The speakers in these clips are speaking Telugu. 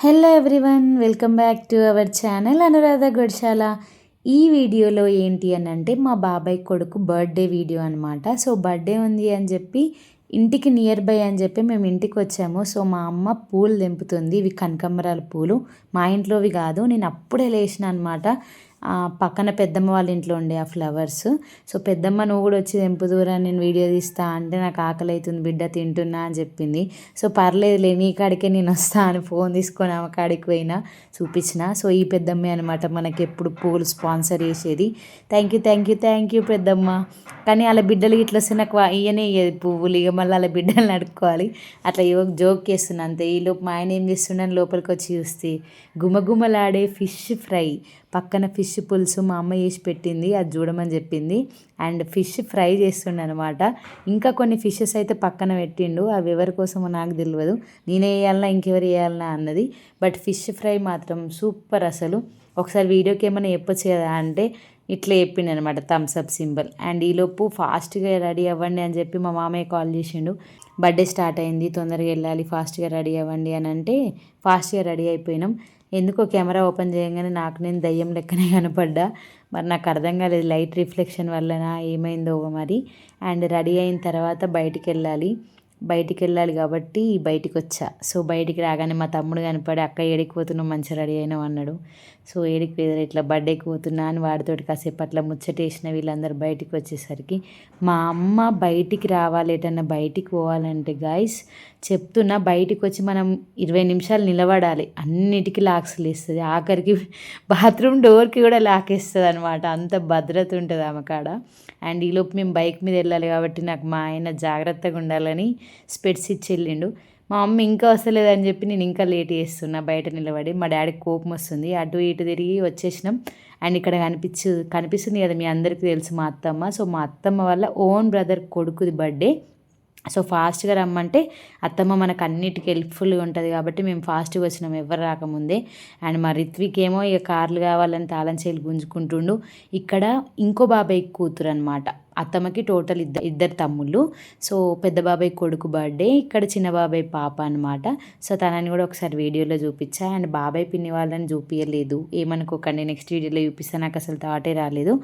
Hello everyone, welcome back to our channel Anuradha Gudishala. ఈ వీడియోలో ఏంటి అని అంటే మా బాబాయ్ కొడుకు బర్త్డే వీడియో అనమాట. సో బర్త్డే ఉంది అని చెప్పి ఇంటికి నియర్ బై అని చెప్పి మేము ఇంటికి వచ్చాము. సో మా అమ్మ పూలు తెంపుతుంది. ఇవి కనకాంబరాల పూలు, మా ఇంట్లోవి కాదు. నేను అప్పుడే లేచిన అనమాట. పక్కన పెద్దమ్మ వాళ్ళ ఇంట్లో ఉండే ఆ ఫ్లవర్స్. సో పెద్దమ్మ నువ్వు కూడా వచ్చి తెంపుదూరా, నేను వీడియో తీస్తా అంటే నాకు ఆకలి అవుతుంది బిడ్డ, తింటున్నా అని చెప్పింది. సో పర్లేదులే నీ కాడికే నేను వస్తా అని ఫోన్ తీసుకొని ఆమె కాడికి పోయినా, చూపించిన. సో ఈ పెద్దమ్మే అనమాట మనకి ఎప్పుడు పూలు స్పాన్సర్ చేసేది. థ్యాంక్ యూ పెద్దమ్మ. కానీ వాళ్ళ బిడ్డలు ఇట్లా వస్తే నాకు ఇయ్యనే ఇయ్యదు పువ్వులు, ఇక మళ్ళీ వాళ్ళ బిడ్డలు అడుక్కోవాలి. అట్లా జోక్ చేస్తున్నా అంతే. ఈలోపు మా ఆయన ఏం చేస్తున్నాను లోపలికి వచ్చి చూస్తే గుమగుమలాడే ఫిష్ ఫ్రై, పక్కన ఫిష్ పులుసు మా అమ్మ చేసి పెట్టింది, అది చూడమని చెప్పింది. అండ్ ఫిష్ ఫ్రై చేస్తుండే అనమాట. ఇంకా కొన్ని ఫిషెస్ అయితే పక్కన పెట్టిండు, అవి ఎవరి కోసమో నాకు తెలియదు, నేనే వేయాలన్నా ఇంకెవరు వేయాలన్నా అన్నది. బట్ ఫిష్ ఫ్రై మాత్రం సూపర్ అసలు. ఒకసారి వీడియోకి ఏమైనా చెప్పొచ్చు కదా అంటే ఇట్లా చెప్పిండు అనమాట, థమ్స్అప్ సింబల్. అండ్ ఈలోపు ఫాస్ట్గా రెడీ అవ్వండి అని చెప్పి మా మామయ్య కాల్ చేసిండు. బర్త్డే స్టార్ట్ అయింది, తొందరగా వెళ్ళాలి, ఫాస్ట్గా రెడీ అవ్వండి అని అంటే ఫాస్ట్గా రెడీ అయిపోయినాం. ఎందుకో కెమెరా ఓపెన్ చేయగానే నాకు నేను దయ్యం లెక్కనే కనపడ్డా. మరి నాకు అర్థం కాలేదు, లైట్ రిఫ్లెక్షన్ వల్లనా ఏమైందో మరి. అండ్ రెడీ అయిన తర్వాత బయటికి వెళ్ళాలి కాబట్టి బయటికి వచ్చా. సో బయటికి రాగానే మా తమ్ముడు కనపడి అక్క ఏడికి పోతున్నావు, మంచిగా రెడీ అయినావు అన్నాడు. సో ఏడికి పోయారు, ఇట్లా బర్త్డేకి పోతున్నా అని వాడితోటి కాసేపు అట్లా ముచ్చటేసిన. వీళ్ళందరూ బయటికి వచ్చేసరికి మా అమ్మ బయటికి రావాలి, ఎటన్నా బయటికి పోవాలంటే గాయస్ చెప్తున్నా, బయటికి వచ్చి మనం 20 నిమిషాలు నిలబడాలి, అన్నిటికీ లాక్స్లు వేస్తుంది. ఆఖరికి బాత్రూమ్ డోర్కి కూడా లాకేస్తుంది అనమాట, అంత భద్రత ఉంటుంది ఆమె కాడ. అండ్ ఈలోపు మేము బైక్ మీద వెళ్ళాలి కాబట్టి నాకు మా ఆయన జాగ్రత్తగా ఉండాలని స్పెట్స్ ఇచ్చి వెళ్ళిండు. మా మమ్మీ ఇంకా వస్తలేదని చెప్పి నేను ఇంకా లేట్ చేస్తున్నా బయట నిలబడి. మా డాడీకి కోపం వస్తుంది, అటు ఇటు తిరిగి వచ్చేసినాం. అండ్ ఇక్కడ కనిపిస్తుంది కదా మీ అందరికీ తెలుసు మా అత్తమ్మ. సో మా అత్తమ్మ వల్ల ఓన్ బ్రదర్ కొడుకుది బర్త్డే. సో ఫాస్ట్గా రమ్మంటే అత్తమ్మ మనకు అన్నిటికీ హెల్ప్ఫుల్గా ఉంటుంది కాబట్టి మేము ఫాస్ట్గా వచ్చినాం ఎవరు రాకముందే. అండ్ మా రిత్విక్ ఏమో ఇక కార్లు కావాలని తాళం చేలు గుంజుకుంటుండు. ఇక్కడ ఇంకో బాబాయ్ కూతురు అనమాట, అత్తమ్మకి టోటల్ ఇద్దరు తమ్ముళ్ళు. సో పెద్ద బాబాయ్ కొడుకు బర్త్డే, ఇక్కడ చిన్న బాబాయ్ పాప అనమాట. సో తనని కూడా ఒకసారి వీడియోలో చూపించా. అండ్ బాబాయ్ పిన్ని వాళ్ళని చూపించలేదు, ఏమనుకోకండి, నెక్స్ట్ వీడియోలో చూపిస్తా, నాకు అసలు థాటే రాలేదు.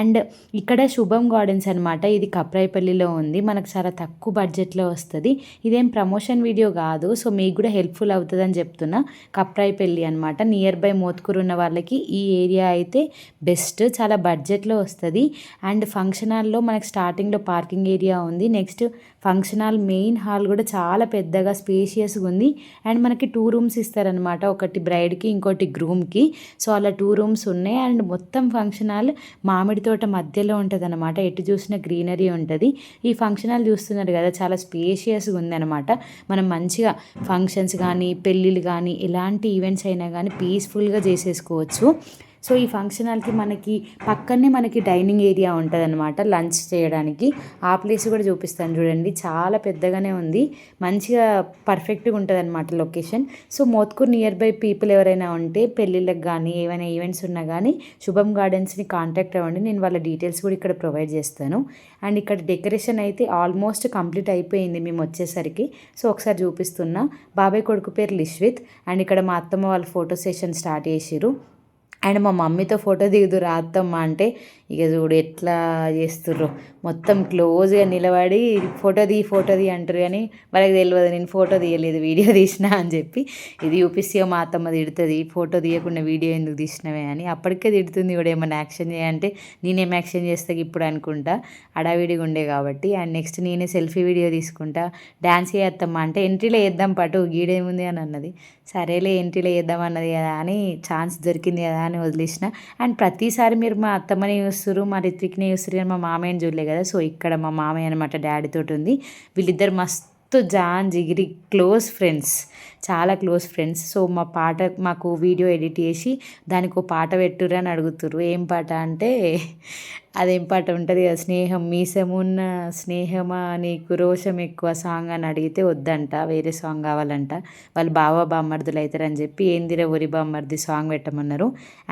అండ్ ఇక్కడ శుభం గార్డెన్స్ అనమాట, ఇది కప్రాయిపల్లిలో ఉంది, మనకు చాలా తక్కువ బడ్జెట్లో వస్తుంది. ఇదేం ప్రమోషన్ వీడియో కాదు, సో మీకు కూడా హెల్ప్ఫుల్ అవుతుందని చెప్తున్నా. కప్రాయిపల్లి అనమాట, నియర్ బై మోత్కూరు ఉన్న వాళ్ళకి ఈ ఏరియా అయితే బెస్ట్, చాలా బడ్జెట్లో వస్తుంది. అండ్ ఫంక్షన్ హాల్లో మనకు స్టార్టింగ్లో పార్కింగ్ ఏరియా ఉంది. Next function hall main hall కూడా చాలా పెద్దగా స్పేషియస్గా ఉంది. అండ్ మనకి 2 రూమ్స్ ఇస్తారనమాట, ఒకటి బ్రైడ్కి ఇంకోటి గ్రూమ్కి. సో అలా 2 రూమ్స్ ఉన్నాయి. అండ్ మొత్తం ఫంక్షన్ హాల్ మామిడి తోట మధ్యలో ఉంటుంది అనమాట, ఎటు చూసిన గ్రీనరీ ఉంటుంది. ఈ ఫంక్షన్ హాల్ చూస్తున్నారు కదా, చాలా స్పేషియస్గా ఉందన్నమాట. మనం మంచిగా ఫంక్షన్స్ కానీ పెళ్ళిళ్ళు కానీ ఎలాంటి ఈవెంట్స్ అయినా కానీ పీస్ఫుల్గా చేసేసుకోవచ్చు. సో ఈ ఫంక్షన్ హాల్కి పక్కనే మనకి డైనింగ్ ఏరియా ఉంటుంది అనమాట, లంచ్ చేయడానికి. ఆ ప్లేస్ కూడా చూపిస్తాను చూడండి, చాలా పెద్దగానే ఉంది, మంచిగా పర్ఫెక్ట్గా ఉంటుంది అనమాట location. So Mothkur near by people ఎవరైనా ఉంటే పెళ్ళిళ్ళకి కానీ ఏమైనా ఈవెంట్స్ ఉన్నా కానీ శుభం గార్డెన్స్ని కాంటాక్ట్ అవ్వండి, నేను వాళ్ళ డీటెయిల్స్ కూడా ఇక్కడ ప్రొవైడ్ చేస్తాను. అండ్ ఇక్కడ డెకరేషన్ అయితే ఆల్మోస్ట్ కంప్లీట్ అయిపోయింది మేము వచ్చేసరికి. సో ఒకసారి చూపిస్తున్నా, బాబాయ్ కొడుకు పేరు లిష్విత్. అండ్ ఇక్కడ మా అత్తమ్మ వాళ్ళు ఫోటో సెషన్ స్టార్ట్ చేసిర్రు. అండ్ మా మమ్మీతో ఫోటో దిగుదురు అత్తమ్మ అంటే ఇక చూడు ఎట్లా చేస్తుర్రు, మొత్తం క్లోజ్గా నిలబడి ఫోటో తీ అంటారు. కానీ వాళ్ళకి తెలియదు నేను ఫోటో తీయలేదు, వీడియో తీసినా అని చెప్పి. ఇది యూపీసీఓ మా అత్తమ్మ తిడుతుంది, ఫోటో తీయకుండా వీడియో ఎందుకు తీసినవే అని. అప్పటికే తిడుతుంది కూడా, ఏమన్నా యాక్షన్ చేయంటే నేనేం యాక్షన్ చేస్తాను ఇప్పుడు అనుకుంటా, అడావిడిగా ఉండే కాబట్టి. అండ్ నెక్స్ట్ నేనే సెల్ఫీ వీడియో తీసుకుంటా, డ్యాన్స్ చేస్తామ్మా అంటే ఎంట్రీలో వేద్దాం పటు గీడేముంది అని అన్నది. సరేలే ఎంట్రీలో వేద్దాం అన్నది కదా అని, ఛాన్స్ దొరికింది కదా అని వదిలేసిన. అండ్ ప్రతిసారి మీరు మా అత్తమ్మని చూస్తారు, మా రిత్విక్ని చూస్తారు కానీ మా మామయ్యని చూడలే కదా. సో ఇక్కడ మా మామయ్య అనమాట డాడీతో ఉంది. వీళ్ళిద్దరు మస్తు జాన్ జిగిరి క్లోజ్ ఫ్రెండ్స్, చాలా క్లోజ్ ఫ్రెండ్స్. సో మాకు వీడియో ఎడిట్ చేసి దానికి పాట పెట్టుర్రు అని అడుగుతుర్రు. ఏం పాట అంటే అదేం పాట ఉంటుంది కదా, స్నేహం మీసమున్న స్నేహమా నీకు రోషం ఎక్కువ సాంగ్ అని అడిగితే వద్దంట, వేరే సాంగ్ కావాలంట. వాళ్ళు బావ బామ్మర్దులు అవుతారని చెప్పి ఏందిరా ఒరి బామ్మర్ది సాంగ్ పెట్టమన్నారు.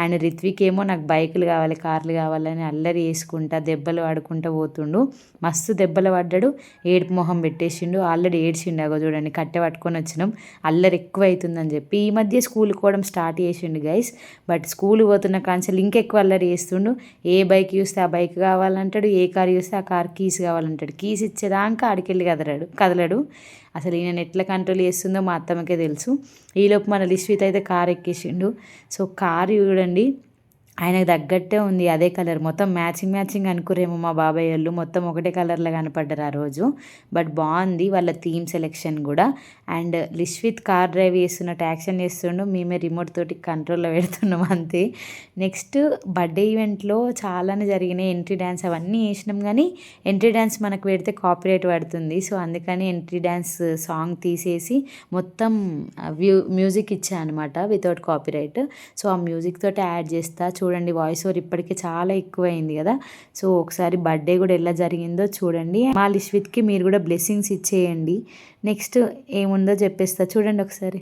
అండ్ రిత్విక్ ఏమో నాకు బైకులు కావాలి కార్లు కావాలని అల్లరి వేసుకుంటా దెబ్బలు ఆడుకుంటూ పోతుండు. మస్తు దెబ్బలు పడ్డాడు, ఏడుపు మొహం పెట్టేసిండు, ఆల్రెడీ ఏడ్చిండు. అగో చూడండి, కట్టె పట్టుకొని వచ్చినాం, అల్లరి ఎక్కువ అవుతుందని చెప్పి. ఈ మధ్య స్కూల్కి పోవడం స్టార్ట్ చేసిండు గైస్. బట్ స్కూల్ పోతున్న కాంచెలు ఇంకెక్కువ అల్లరి చేస్తుండు. ఏ బైక్ చూస్తే ఆ బైక్ కావాలంటాడు, ఏ కార్ చూస్తే ఆ కార్ కీస్ కావాలంటాడు. కీస్ ఇచ్చేదాకా ఆడికెళ్ళి కదలడు. అసలు ఈయన ఎట్లా కంట్రోల్ చేస్తుందో మా అత్తమ్మకే తెలుసు. ఈలోపు మన లిశ్విత్ అయితే కార్ ఎక్కేసిండు. సో కారు చూడండి, ఆయనకు తగ్గట్టే ఉంది, అదే కలర్. మొత్తం మ్యాచింగ్ అనుకురేమో మా బాబాయ్ వాళ్ళు, మొత్తం ఒకటే కలర్లో కనపడ్డారు ఆ రోజు. బట్ బాగుంది వాళ్ళ థీమ్ సెలెక్షన్ కూడా. అండ్ లిశ్విత్ కార్ డ్రైవ్ చేస్తున్నట్టు యాక్షన్ చేస్తుండు, మేమే రిమోట్ తోటి కంట్రోల్లో పెడుతున్నాం అంతే. నెక్స్ట్ బర్త్డే ఈవెంట్లో చాలానే జరిగినాయి, ఎంట్రీ డ్యాన్స్ అవన్నీ వేసినాం. కానీ ఎంట్రీ డ్యాన్స్ మనకు పెడితే కాపీరైట్ పడుతుంది. సో అందుకని ఎంట్రీ డ్యాన్స్ సాంగ్ తీసేసి మొత్తం మ్యూజిక్ ఇచ్చా అనమాట, వితౌట్ కాపీరైట్. సో ఆ మ్యూజిక్ తోటి యాడ్ చేస్తా చూడండి. వాయిస్ ఓవర్ ఇప్పటికే చాలా ఎక్కువైంది కదా. సో ఒకసారి బర్త్డే కూడా ఎలా జరిగిందో చూడండి. మా లిశ్విత్కి మీరు కూడా బ్లెస్సింగ్స్ ఇచ్చేయండి. నెక్స్ట్ ఏముందో చెప్పేస్తా చూడండి ఒకసారి.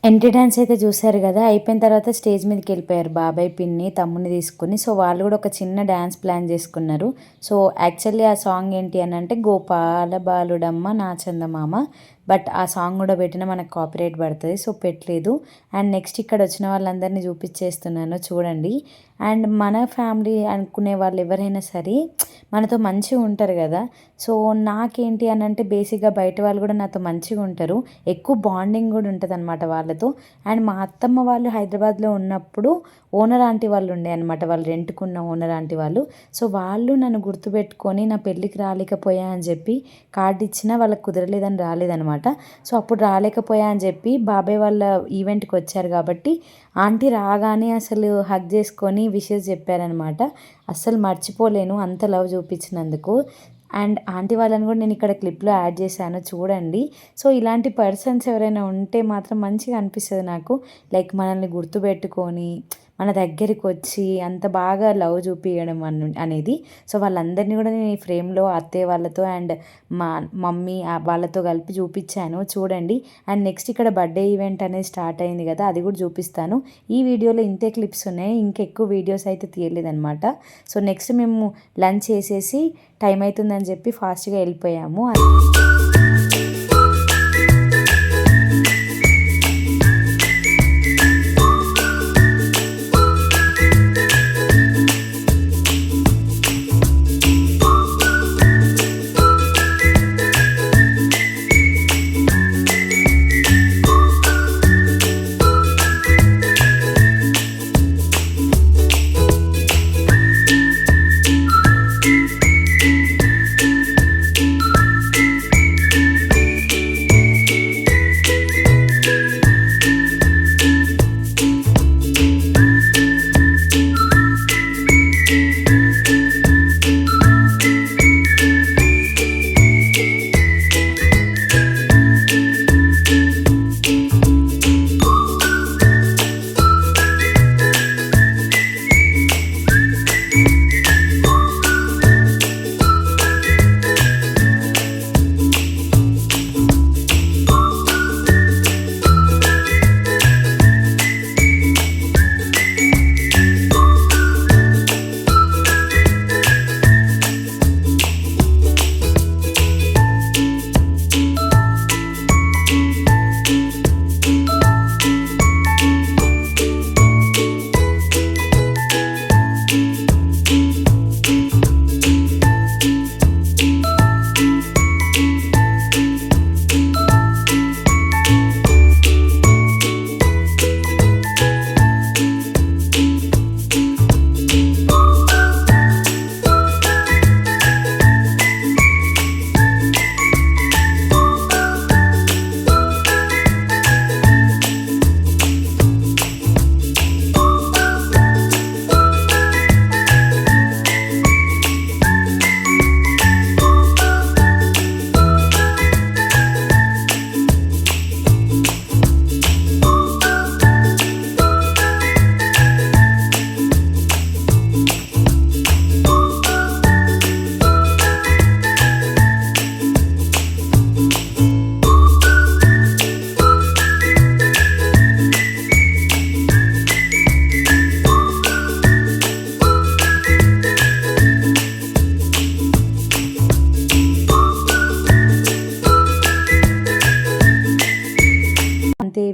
ఎంట్రీ డాన్స్ అయితే చూసారు కదా, అయిపోయిన తర్వాత స్టేజ్ మీదకి వెళ్ళిపోయారు బాబాయ్ పిన్ని తమ్ముని తీసుకుని. సో వాళ్ళు కూడా ఒక చిన్న డ్యాన్స్ ప్లాన్ చేసుకున్నారు. సో యాక్చువల్లీ ఆ సాంగ్ ఏంటి అని అంటే గోపాల బాలుడమ్మ నా చందమామ, బట్ ఆ సాంగ్ కూడా పెట్టినా మనకు కాపీరైట్ పడుతుంది, సో పెట్టలేదు. అండ్ నెక్స్ట్ ఇక్కడ వచ్చిన వాళ్ళందరినీ చూపించేస్తున్నాను చూడండి. అండ్ మన ఫ్యామిలీ అనుకునే వాళ్ళు ఎవరైనా సరే మనతో మంచిగా ఉంటారు కదా. సో నాకేంటి అని అంటే బేసిక్గా బయట వాళ్ళు కూడా నాతో మంచిగా ఉంటారు, ఎక్కువ బాండింగ్ కూడా ఉంటుంది అనమాట వాళ్ళతో. అండ్ మా అత్తమ్మ వాళ్ళు హైదరాబాద్లో ఉన్నప్పుడు ఓనర్ ఆంటీ వాళ్ళు ఉండే అనమాట, వాళ్ళు రెంట్కున్న ఓనర్ ఆంటీ వాళ్ళు. సో వాళ్ళు నన్ను గుర్తుపెట్టుకొని నా పెళ్ళికి రాలేకపోయా అని చెప్పి కార్డు ఇచ్చినా వాళ్ళకి కుదరలేదని రాలేదనమాట. సో అప్పుడు రాలేకపోయా అని చెప్పి బాబాయ్ వాళ్ళ ఈవెంట్కి వచ్చారు కాబట్టి ఆంటీ రాగానే అసలు హగ్ చేసుకొని విషెస్ చెప్పారనమాట. అస్సలు మర్చిపోలేను అంత లవ్ చూపించినందుకు. అండ్ ఆంటీ వాళ్ళని కూడా నేను ఇక్కడ క్లిప్లో యాడ్ చేశాను చూడండి. సో ఇలాంటి పర్సన్స్ ఎవరైనా ఉంటే మాత్రం మంచిగా అనిపిస్తుంది నాకు, లైక్ మనల్ని గుర్తుపెట్టుకొని మన దగ్గరికి వచ్చి అంత బాగా లవ్ చూపించడం అనేది. సో వాళ్ళందరినీ కూడా నేను ఈ ఫ్రేమ్లో అత్తయ్య వాళ్ళతో అండ్ మా మమ్మీ వాళ్ళతో కలిపి చూపించాను చూడండి. అండ్ నెక్స్ట్ ఇక్కడ బర్త్డే ఈవెంట్ అనేది స్టార్ట్ అయింది కదా, అది కూడా చూపిస్తాను. ఈ వీడియోలో ఇంతే క్లిప్స్ ఉన్నాయి, ఇంకెక్కువ వీడియోస్ అయితే తీయలేదన్నమాట. సో నెక్స్ట్ మేము లంచ్ చేసేసి టైం అవుతుందని చెప్పి ఫాస్ట్గా వెళ్ళిపోయాము.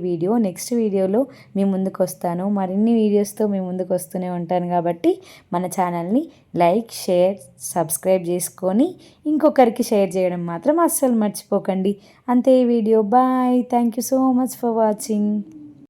వీడియో నెక్స్ట్ వీడియోలో మీ ముందుకు వస్తాను. మరిన్ని వీడియోస్తో మీ ముందుకు వస్తూనే ఉంటాను కాబట్టి మన ఛానల్ని లైక్, షేర్, సబ్స్క్రైబ్ చేసుకొని ఇంకొకరికి షేర్ చేయడం మాత్రం అస్సలు మర్చిపోకండి. అంతే ఈ వీడియో. Bye. Thank you so much for watching.